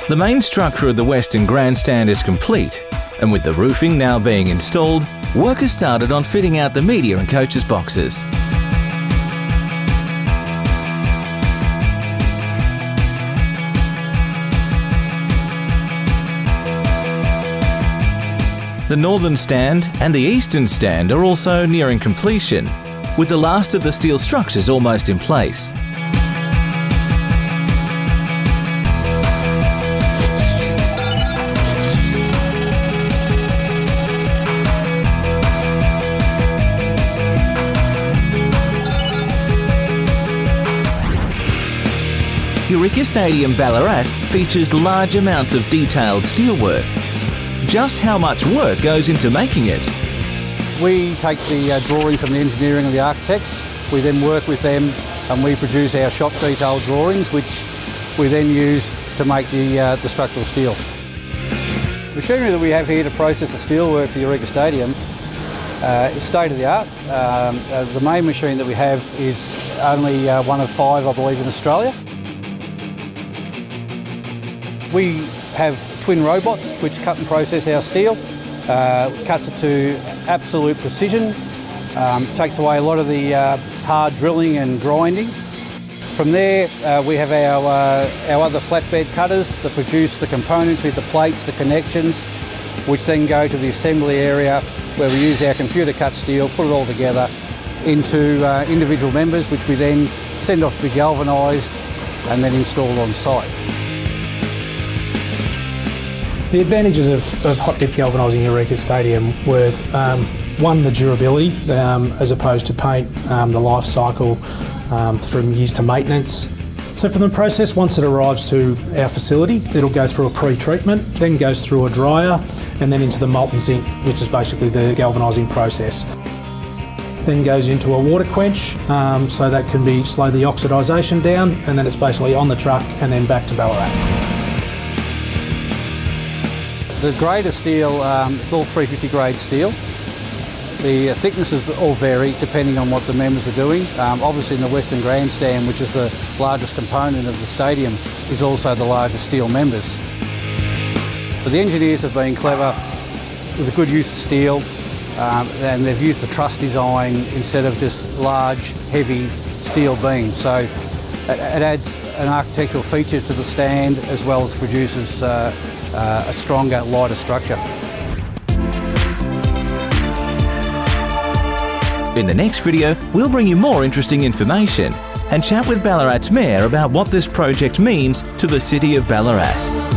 The main structure of the Western Grandstand is complete, and with the roofing now being installed, work has started on fitting out the media and coaches boxes. The northern stand and the eastern stand are also nearing completion, with the last of the steel structures almost in place. Eureka Stadium Ballarat features large amounts of detailed steelwork. Just how much work goes into making it? We take the drawings from the engineering and the architects. We then work with them and we produce our shop detailed drawings, which we then use to make the structural steel. The machinery that we have here to process the steelwork for Eureka Stadium is state of the art. The main machine that we have is only one of 5, I believe, in Australia. We have twin robots which cut and process our steel, cuts it to absolute precision, takes away a lot of the hard drilling and grinding. From there we have our other flatbed cutters that produce the components with the plates, the connections, which then go to the assembly area where we use our computer cut steel, put it all together into individual members, which we then send off to be galvanised and then installed on site. The advantages of hot dip galvanising Eureka Stadium were one, the durability as opposed to paint, the life cycle from years to maintenance. So for the process, once it arrives to our facility, it'll go through a pre-treatment, then goes through a dryer and then into the molten zinc, which is basically the galvanising process. Then goes into a water quench, so that can be slow the oxidisation down, and then it's basically on the truck and then back to Ballarat. The grade of steel, it's all 350 grade steel. The thicknesses all vary depending on what the members are doing. Obviously in the Western Grandstand, which is the largest component of the stadium, is also the largest steel members. But the engineers have been clever with a good use of steel, and they've used the truss design instead of just large, heavy steel beams. So it adds an architectural feature to the stand as well as produces a stronger, lighter structure. In the next video, we'll bring you more interesting information and chat with Ballarat's Mayor about what this project means to the city of Ballarat.